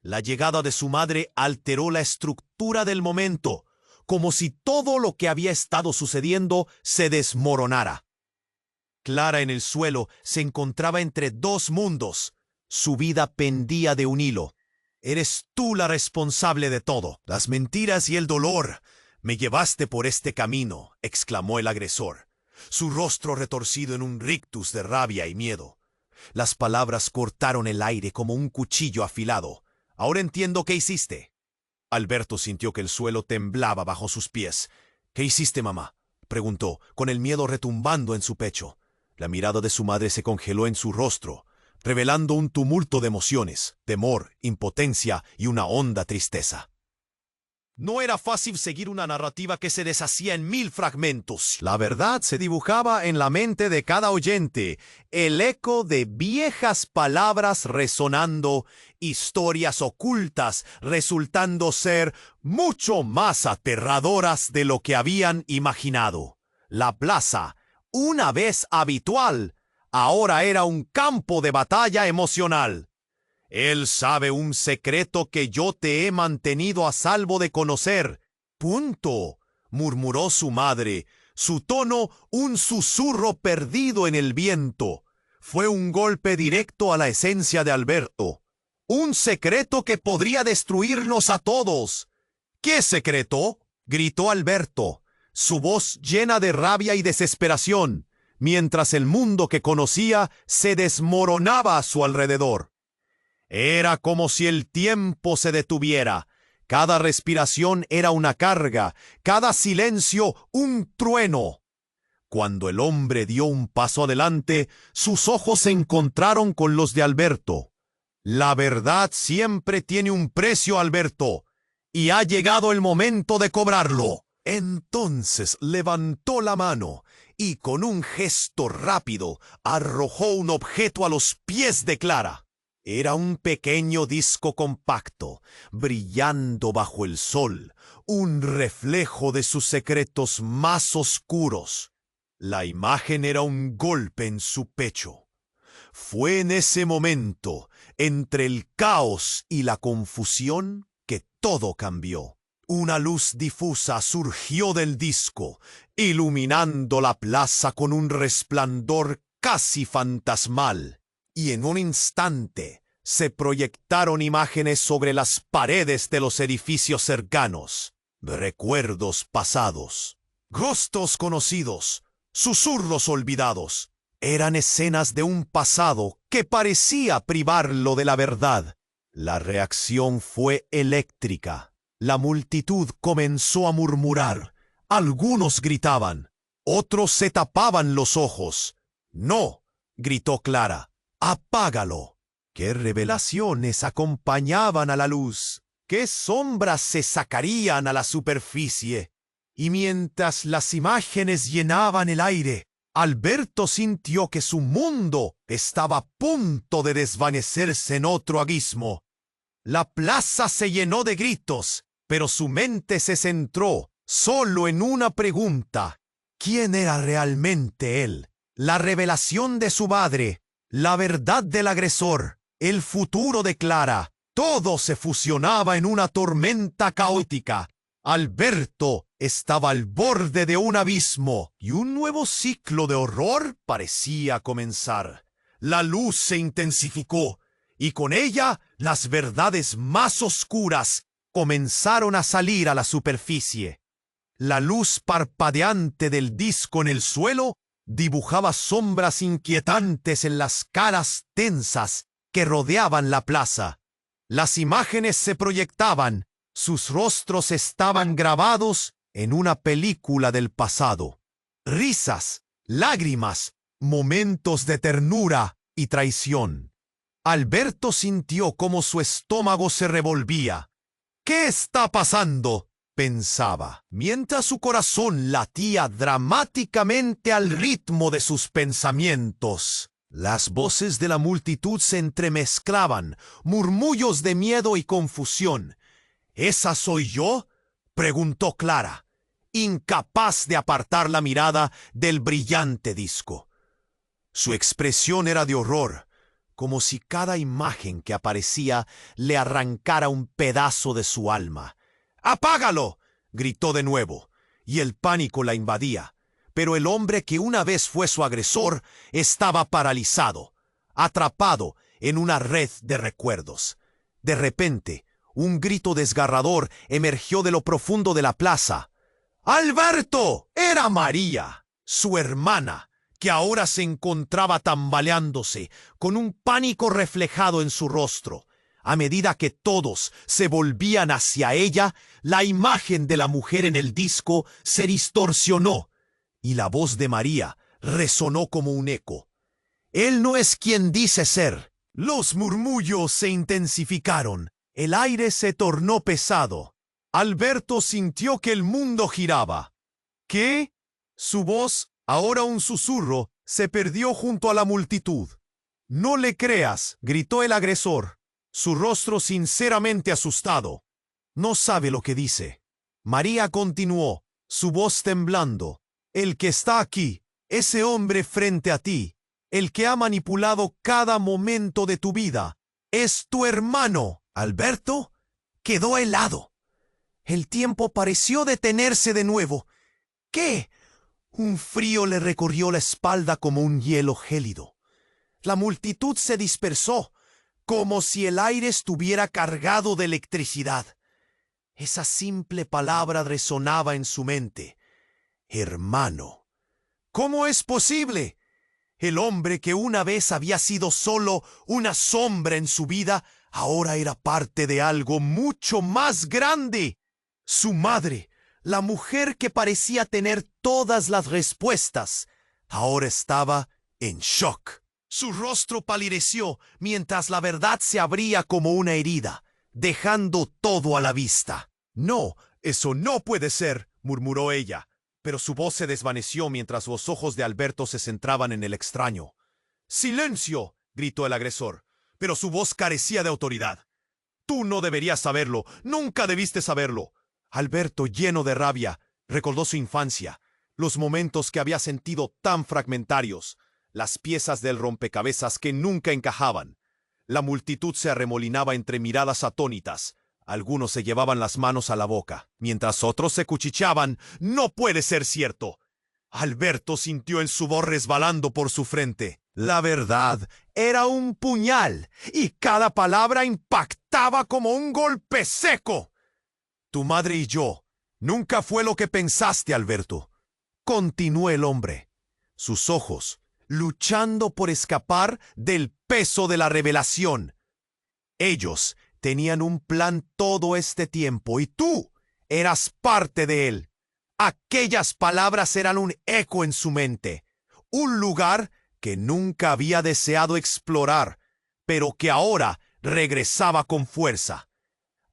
La llegada de su madre alteró la estructura del momento, como si todo lo que había estado sucediendo se desmoronara. Clara en el suelo se encontraba entre dos mundos. Su vida pendía de un hilo. «Eres tú la responsable de todo. Las mentiras y el dolor. Me llevaste por este camino», exclamó el agresor, su rostro retorcido en un rictus de rabia y miedo. Las palabras cortaron el aire como un cuchillo afilado. «Ahora entiendo qué hiciste». Alberto sintió que el suelo temblaba bajo sus pies. «¿Qué hiciste, mamá?», preguntó, con el miedo retumbando en su pecho. La mirada de su madre se congeló en su rostro, revelando un tumulto de emociones, temor, impotencia y una honda tristeza. No era fácil seguir una narrativa que se deshacía en 1000 fragmentos. La verdad se dibujaba en la mente de cada oyente, el eco de viejas palabras resonando, historias ocultas resultando ser mucho más aterradoras de lo que habían imaginado. La plaza, una vez habitual, ahora era un campo de batalla emocional. «Él sabe un secreto que yo te he mantenido a salvo de conocer. Punto», murmuró su madre, su tono un susurro perdido en el viento. Fue un golpe directo a la esencia de Alberto. «Un secreto que podría destruirnos a todos». «¿Qué secreto?», gritó Alberto, su voz llena de rabia y desesperación, mientras el mundo que conocía se desmoronaba a su alrededor. Era como si el tiempo se detuviera. Cada respiración era una carga, cada silencio un trueno. Cuando el hombre dio un paso adelante, sus ojos se encontraron con los de Alberto. «La verdad siempre tiene un precio, Alberto, y ha llegado el momento de cobrarlo». Entonces levantó la mano y con un gesto rápido arrojó un objeto a los pies de Clara. Era un pequeño disco compacto, brillando bajo el sol, un reflejo de sus secretos más oscuros. La imagen era un golpe en su pecho. Fue en ese momento, entre el caos y la confusión, que todo cambió. Una luz difusa surgió del disco, iluminando la plaza con un resplandor casi fantasmal. Y en un instante se proyectaron imágenes sobre las paredes de los edificios cercanos, recuerdos pasados, rostros conocidos, susurros olvidados. Eran escenas de un pasado que parecía privarlo de la verdad. La reacción fue eléctrica. La multitud comenzó a murmurar. Algunos gritaban, otros se tapaban los ojos. «No», gritó Clara, «apágalo». ¿Qué revelaciones acompañaban a la luz? ¿Qué sombras se sacarían a la superficie? Y mientras las imágenes llenaban el aire, Alberto sintió que su mundo estaba a punto de desvanecerse en otro abismo. La plaza se llenó de gritos, pero su mente se centró solo en una pregunta. ¿Quién era realmente él? La revelación de su madre, la verdad del agresor, el futuro de Clara. Todo se fusionaba en una tormenta caótica. Alberto estaba al borde de un abismo y un nuevo ciclo de horror parecía comenzar. La luz se intensificó y con ella las verdades más oscuras comenzaron a salir a la superficie. La luz parpadeante del disco en el suelo dibujaba sombras inquietantes en las caras tensas que rodeaban la plaza. Las imágenes se proyectaban, Sus rostros estaban grabados en una película del pasado. Risas, lágrimas, momentos de ternura y traición. Alberto sintió cómo su estómago se revolvía. ¿Qué está pasando?, pensaba, mientras su corazón latía dramáticamente al ritmo de sus pensamientos. Las voces de la multitud se entremezclaban, murmullos de miedo y confusión. ¿Esa soy yo?, preguntó Clara, incapaz de apartar la mirada del brillante disco. Su expresión era de horror, como si cada imagen que aparecía le arrancara un pedazo de su alma. ¡Apágalo!, gritó de nuevo, y el pánico la invadía. Pero el hombre que una vez fue su agresor estaba paralizado, atrapado en una red de recuerdos. De repente, un grito desgarrador emergió de lo profundo de la plaza. ¡Alberto! Era María, su hermana, que ahora se encontraba tambaleándose, con un pánico reflejado en su rostro. A medida que todos se volvían hacia ella, la imagen de la mujer en el disco se distorsionó, y la voz de María resonó como un eco. «Él no es quien dice ser». Los murmullos se intensificaron. El aire se tornó pesado. Alberto sintió que el mundo giraba. ¿Qué? Su voz, ahora un susurro, se perdió junto a la multitud. «No le creas», gritó el agresor, su rostro sinceramente asustado. «No sabe lo que dice». María continuó, su voz temblando. «El que está aquí, ese hombre frente a ti, el que ha manipulado cada momento de tu vida, es tu hermano». Alberto quedó helado. El tiempo pareció detenerse de nuevo. ¿Qué? Un frío le recorrió la espalda como un hielo gélido. La multitud se dispersó, como si el aire estuviera cargado de electricidad. Esa simple palabra resonaba en su mente. Hermano. ¿Cómo es posible? El hombre que una vez había sido solo una sombra en su vida, ahora era parte de algo mucho más grande. Su madre, la mujer que parecía tener todas las respuestas, ahora estaba en shock. Su rostro palideció mientras la verdad se abría como una herida, dejando todo a la vista. «No, eso no puede ser», murmuró ella, pero su voz se desvaneció mientras los ojos de Alberto se centraban en el extraño. «¡Silencio!», gritó el agresor, pero su voz carecía de autoridad. «Tú no deberías saberlo, nunca debiste saberlo». Alberto, lleno de rabia, recordó su infancia, los momentos que había sentido tan fragmentarios, las piezas del rompecabezas que nunca encajaban. La multitud se arremolinaba entre miradas atónitas. Algunos se llevaban las manos a la boca, mientras otros se cuchicheaban. «¡No puede ser cierto!». Alberto sintió el sudor resbalando por su frente. La verdad era un puñal, y cada palabra impactaba como un golpe seco. «Tu madre y yo, nunca fue lo que pensaste, Alberto», continuó el hombre, sus ojos luchando por escapar del peso de la revelación. «Ellos tenían un plan todo este tiempo y tú eras parte de él». Aquellas palabras eran un eco en su mente, un lugar que nunca había deseado explorar, pero que ahora regresaba con fuerza.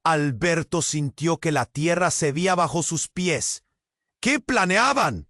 Alberto sintió que la tierra cedía bajo sus pies. ¿Qué planeaban?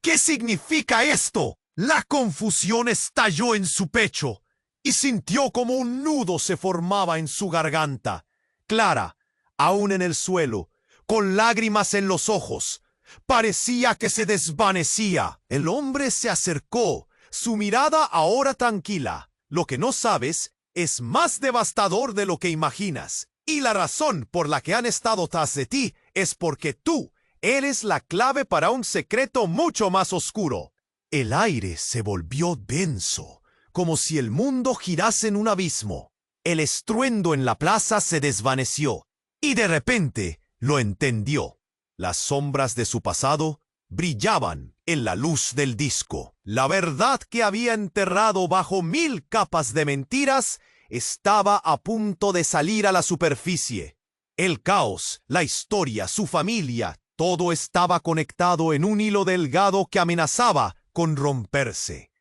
¿Qué significa esto? La confusión estalló en su pecho y sintió como un nudo se formaba en su garganta. Clara, aún en el suelo, con lágrimas en los ojos, parecía que se desvanecía. El hombre se acercó, su mirada ahora tranquila. «Lo que no sabes es más devastador de lo que imaginas. Y la razón por la que han estado tras de ti es porque tú eres la clave para un secreto mucho más oscuro». El aire se volvió denso, como si el mundo girase en un abismo. El estruendo en la plaza se desvaneció, y de repente lo entendió. Las sombras de su pasado brillaban en la luz del disco. La verdad que había enterrado bajo 1000 capas de mentiras estaba a punto de salir a la superficie. El caos, la historia, su familia, todo estaba conectado en un hilo delgado que amenazaba con romperse.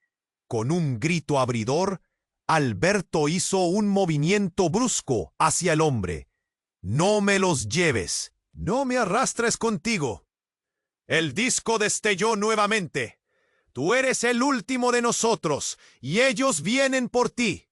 Con un grito abridor, Alberto hizo un movimiento brusco hacia el hombre. «No me los lleves, no me arrastres contigo». El disco destelló nuevamente. «Tú eres el último de nosotros, y ellos vienen por ti».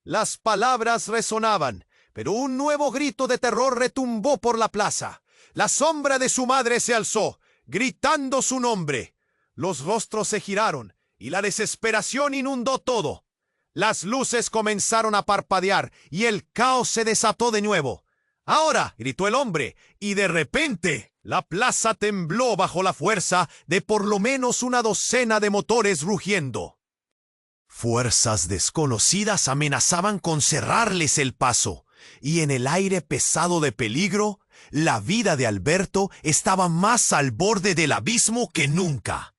Las palabras resonaban, pero un nuevo grito de terror retumbó por la plaza. La sombra de su madre se alzó, gritando su nombre. Los rostros se giraron, y la desesperación inundó todo. Las luces comenzaron a parpadear, y el caos se desató de nuevo. «¡Ahora!», gritó el hombre, y de repente la plaza tembló bajo la fuerza de por lo menos una docena de motores rugiendo. Fuerzas desconocidas amenazaban con cerrarles el paso, y en el aire pesado de peligro, la vida de Alberto estaba más al borde del abismo que nunca.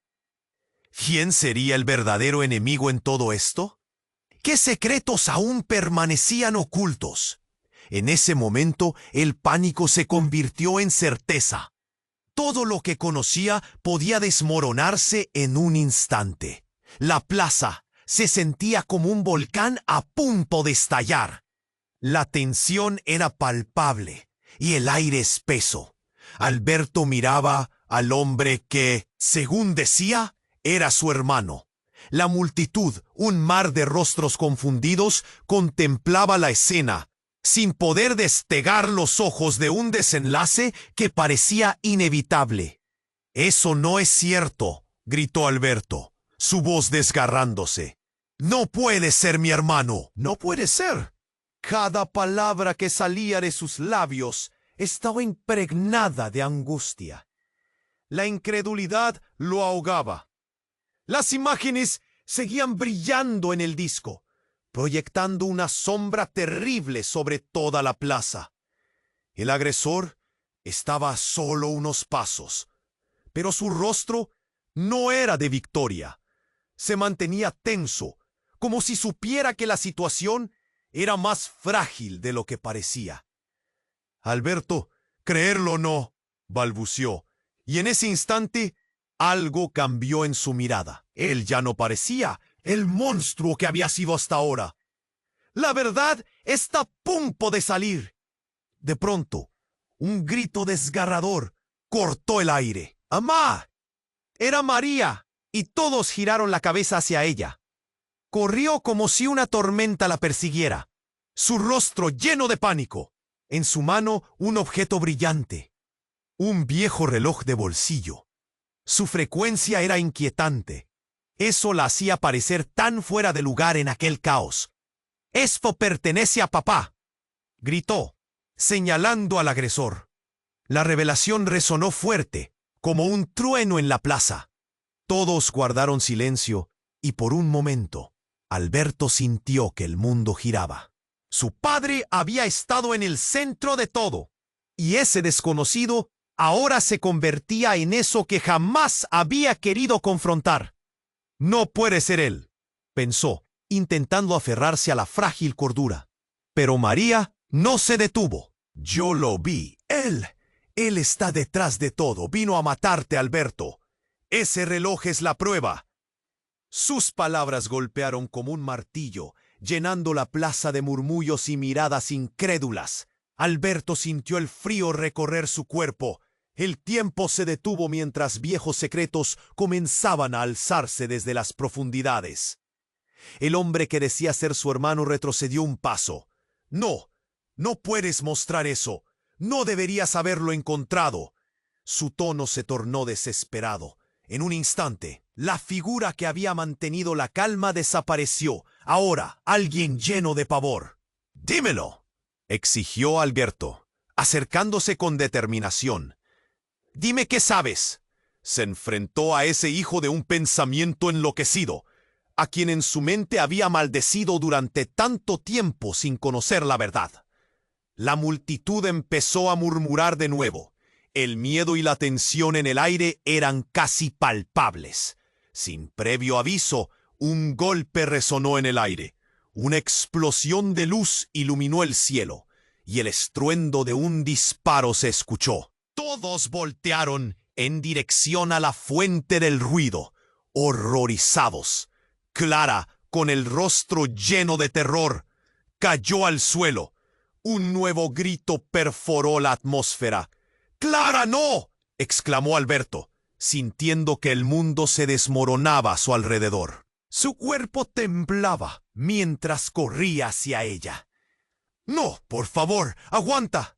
¿Quién sería el verdadero enemigo en todo esto? ¿Qué secretos aún permanecían ocultos? En ese momento, el pánico se convirtió en certeza. Todo lo que conocía podía desmoronarse en un instante. La plaza se sentía como un volcán a punto de estallar. La tensión era palpable y el aire espeso. Alberto miraba al hombre que, según decía, era su hermano. La multitud, un mar de rostros confundidos, contemplaba la escena, sin poder despegar los ojos de un desenlace que parecía inevitable. «Eso no es cierto», gritó Alberto, su voz desgarrándose. «No puede ser mi hermano, no puede ser». Cada palabra que salía de sus labios estaba impregnada de angustia. La incredulidad lo ahogaba. Las imágenes seguían brillando en el disco, proyectando una sombra terrible sobre toda la plaza. El agresor estaba a solo unos pasos, pero su rostro no era de victoria. Se mantenía tenso, como si supiera que la situación era más frágil de lo que parecía. «Alberto, creerlo o no», balbuceó, y en ese instante algo cambió en su mirada. Él ya no parecía el monstruo que había sido hasta ahora. «La verdad está a punto de salir». De pronto, un grito desgarrador cortó el aire. «¡Amá!». Era María, y todos giraron la cabeza hacia ella. Corrió como si una tormenta la persiguiera, su rostro lleno de pánico. En su mano un objeto brillante, un viejo reloj de bolsillo. Su frecuencia era inquietante. Eso la hacía parecer tan fuera de lugar en aquel caos. «Esto pertenece a papá», gritó, señalando al agresor. La revelación resonó fuerte, como un trueno en la plaza. Todos guardaron silencio y por un momento, Alberto sintió que el mundo giraba. Su padre había estado en el centro de todo, y ese desconocido ahora se convertía en eso que jamás había querido confrontar. «No puede ser él», pensó, intentando aferrarse a la frágil cordura. Pero María no se detuvo. «Yo lo vi. Él está detrás de todo. Vino a matarte, Alberto. Ese reloj es la prueba». Sus palabras golpearon como un martillo, llenando la plaza de murmullos y miradas incrédulas. Alberto sintió el frío recorrer su cuerpo. El tiempo se detuvo mientras viejos secretos comenzaban a alzarse desde las profundidades. El hombre que decía ser su hermano retrocedió un paso. «No, no puedes mostrar eso. No deberías haberlo encontrado». Su tono se tornó desesperado. En un instante, la figura que había mantenido la calma desapareció. Ahora, alguien lleno de pavor. «Dímelo», exigió Alberto, acercándose con determinación. «Dime qué sabes». Se enfrentó a ese hijo de un pensamiento enloquecido, a quien en su mente había maldecido durante tanto tiempo sin conocer la verdad. La multitud empezó a murmurar de nuevo. El miedo y la tensión en el aire eran casi palpables. Sin previo aviso, un golpe resonó en el aire. Una explosión de luz iluminó el cielo, y el estruendo de un disparo se escuchó. Todos voltearon en dirección a la fuente del ruido, horrorizados. Clara, con el rostro lleno de terror, cayó al suelo. Un nuevo grito perforó la atmósfera. ¡Clara, no!, exclamó Alberto, sintiendo que el mundo se desmoronaba a su alrededor. Su cuerpo temblaba mientras corría hacia ella. ¡No, por favor, aguanta!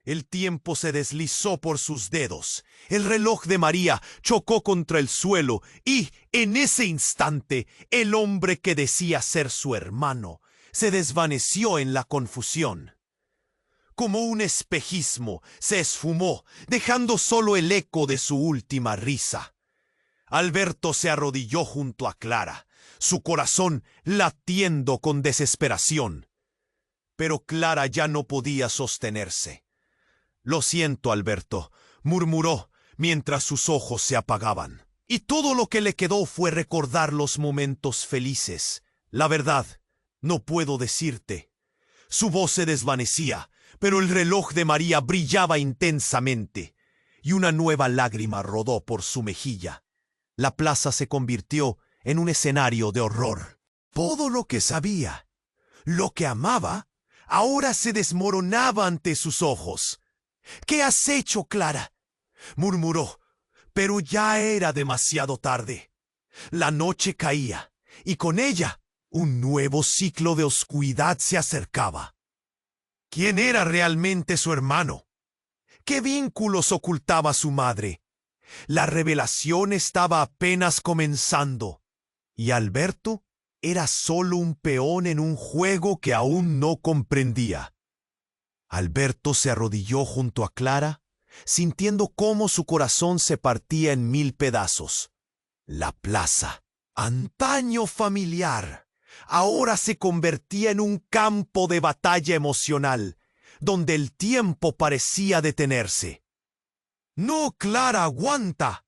El tiempo se deslizó por sus dedos. El reloj de María chocó contra el suelo y, en ese instante, el hombre que decía ser su hermano se desvaneció en la confusión. Como un espejismo, se esfumó, dejando solo el eco de su última risa. Alberto se arrodilló junto a Clara, su corazón latiendo con desesperación. Pero Clara ya no podía sostenerse. «Lo siento, Alberto», murmuró mientras sus ojos se apagaban. Y todo lo que le quedó fue recordar los momentos felices. «La verdad, no puedo decirte». Su voz se desvanecía, pero el reloj de María brillaba intensamente, y una nueva lágrima rodó por su mejilla. La plaza se convirtió en un escenario de horror. Todo lo que sabía, lo que amaba, ahora se desmoronaba ante sus ojos. «¿Qué has hecho, Clara?», murmuró, pero ya era demasiado tarde. La noche caía, y con ella un nuevo ciclo de oscuridad se acercaba. ¿Quién era realmente su hermano? ¿Qué vínculos ocultaba su madre? La revelación estaba apenas comenzando, y Alberto era solo un peón en un juego que aún no comprendía. Alberto se arrodilló junto a Clara, sintiendo cómo su corazón se partía en 1000 pedazos. La plaza, antaño familiar, ahora se convertía en un campo de batalla emocional, donde el tiempo parecía detenerse. «No, Clara, aguanta»,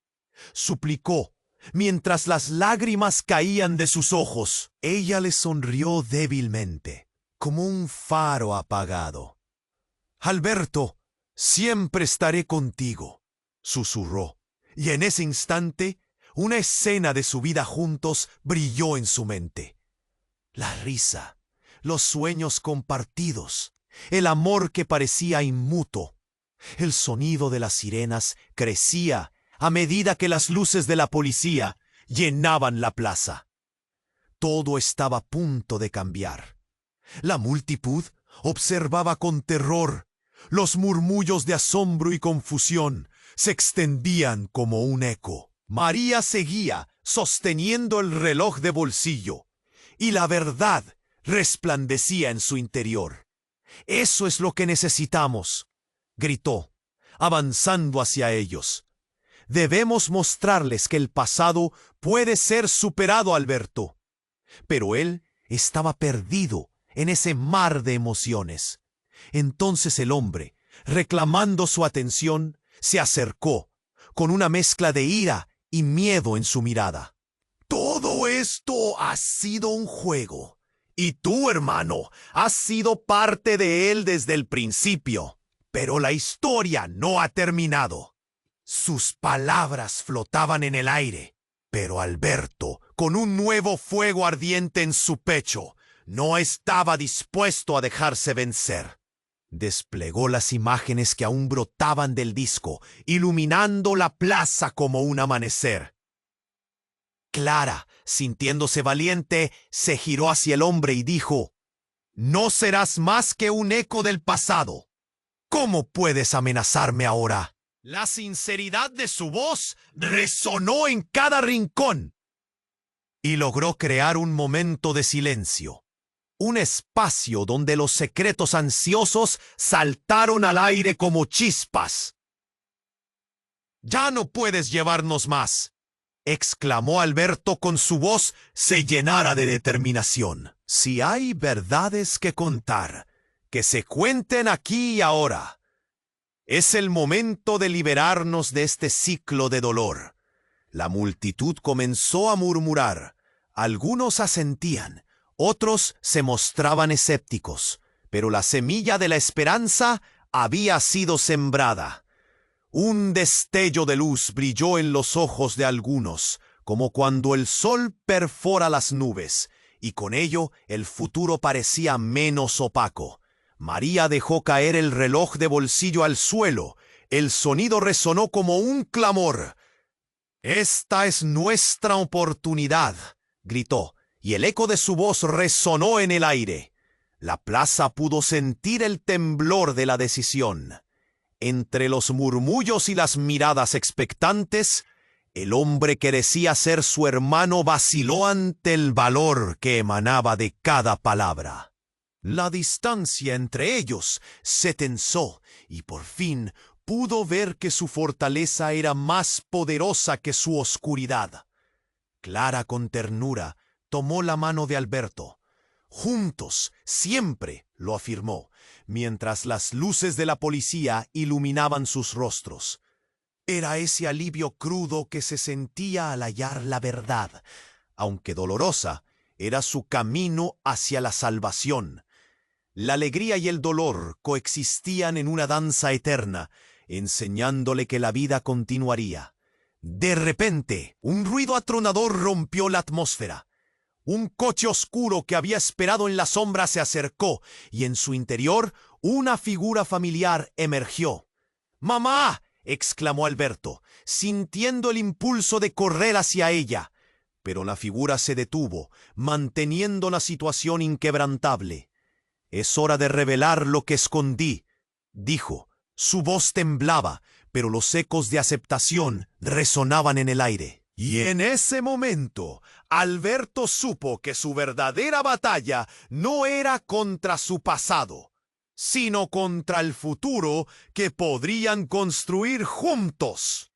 suplicó, mientras las lágrimas caían de sus ojos. Ella le sonrió débilmente, como un faro apagado. «Alberto, siempre estaré contigo», susurró, y en ese instante una escena de su vida juntos brilló en su mente. La risa, los sueños compartidos, el amor que parecía inmuto. El sonido de las sirenas crecía a medida que las luces de la policía llenaban la plaza. Todo estaba a punto de cambiar. La multitud observaba con terror. Los murmullos de asombro y confusión se extendían como un eco. María seguía sosteniendo el reloj de bolsillo, y la verdad resplandecía en su interior. «Eso es lo que necesitamos», gritó, avanzando hacia ellos. «Debemos mostrarles que el pasado puede ser superado, Alberto». Pero él estaba perdido en ese mar de emociones. Entonces el hombre, reclamando su atención, se acercó, con una mezcla de ira y miedo en su mirada. «Todo esto ha sido un juego, y tú, hermano, has sido parte de él desde el principio. Pero la historia no ha terminado». Sus palabras flotaban en el aire, pero Alberto, con un nuevo fuego ardiente en su pecho, no estaba dispuesto a dejarse vencer. Desplegó las imágenes que aún brotaban del disco, iluminando la plaza como un amanecer. Clara, sintiéndose valiente, se giró hacia el hombre y dijo: «No serás más que un eco del pasado. ¿Cómo puedes amenazarme ahora?». La sinceridad de su voz resonó en cada rincón y logró crear un momento de silencio. Un espacio donde los secretos ansiosos saltaron al aire como chispas. «Ya no puedes llevarnos más», exclamó Alberto con su voz se llenara de determinación. «Si hay verdades que contar, que se cuenten aquí y ahora. Es el momento de liberarnos de este ciclo de dolor». La multitud comenzó a murmurar. Algunos asentían, otros se mostraban escépticos, pero la semilla de la esperanza había sido sembrada. Un destello de luz brilló en los ojos de algunos, como cuando el sol perfora las nubes, y con ello el futuro parecía menos opaco. María dejó caer el reloj de bolsillo al suelo. El sonido resonó como un clamor. «Esta es nuestra oportunidad», gritó, y el eco de su voz resonó en el aire. La plaza pudo sentir el temblor de la decisión. Entre los murmullos y las miradas expectantes, el hombre que decía ser su hermano vaciló ante el valor que emanaba de cada palabra. La distancia entre ellos se tensó y por fin pudo ver que su fortaleza era más poderosa que su oscuridad. Clara, con ternura, tomó la mano de Alberto. «Juntos, siempre», lo afirmó, mientras las luces de la policía iluminaban sus rostros. Era ese alivio crudo que se sentía al hallar la verdad. Aunque dolorosa, era su camino hacia la salvación. La alegría y el dolor coexistían en una danza eterna, enseñándole que la vida continuaría. De repente, un ruido atronador rompió la atmósfera. Un coche oscuro que había esperado en la sombra se acercó, y en su interior una figura familiar emergió. «¡Mamá!», exclamó Alberto, sintiendo el impulso de correr hacia ella. Pero la figura se detuvo, manteniendo la situación inquebrantable. «Es hora de revelar lo que escondí», dijo. Su voz temblaba, pero los ecos de aceptación resonaban en el aire. Y en ese momento, Alberto supo que su verdadera batalla no era contra su pasado, sino contra el futuro que podrían construir juntos.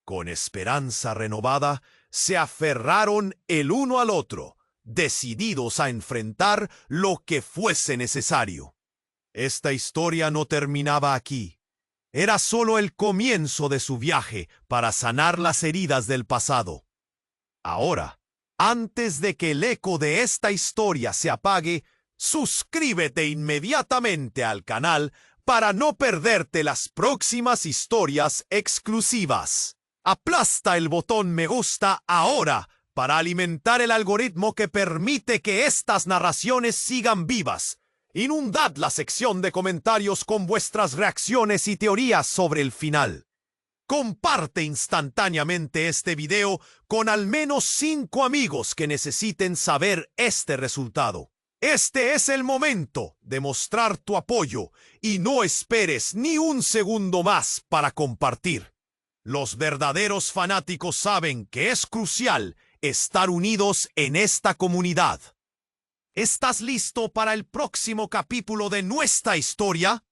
Con esperanza renovada, se aferraron el uno al otro, decididos a enfrentar lo que fuese necesario. Esta historia no terminaba aquí. Era solo el comienzo de su viaje para sanar las heridas del pasado. Ahora, antes de que el eco de esta historia se apague, suscríbete inmediatamente al canal para no perderte las próximas historias exclusivas. Aplasta el botón me gusta ahora para alimentar el algoritmo que permite que estas narraciones sigan vivas. Inundad la sección de comentarios con vuestras reacciones y teorías sobre el final. Comparte instantáneamente este video con al menos 5 amigos que necesiten saber este resultado. Este es el momento de mostrar tu apoyo y no esperes ni un segundo más para compartir. Los verdaderos fanáticos saben que es crucial estar unidos en esta comunidad. ¿Estás listo para el próximo capítulo de nuestra historia?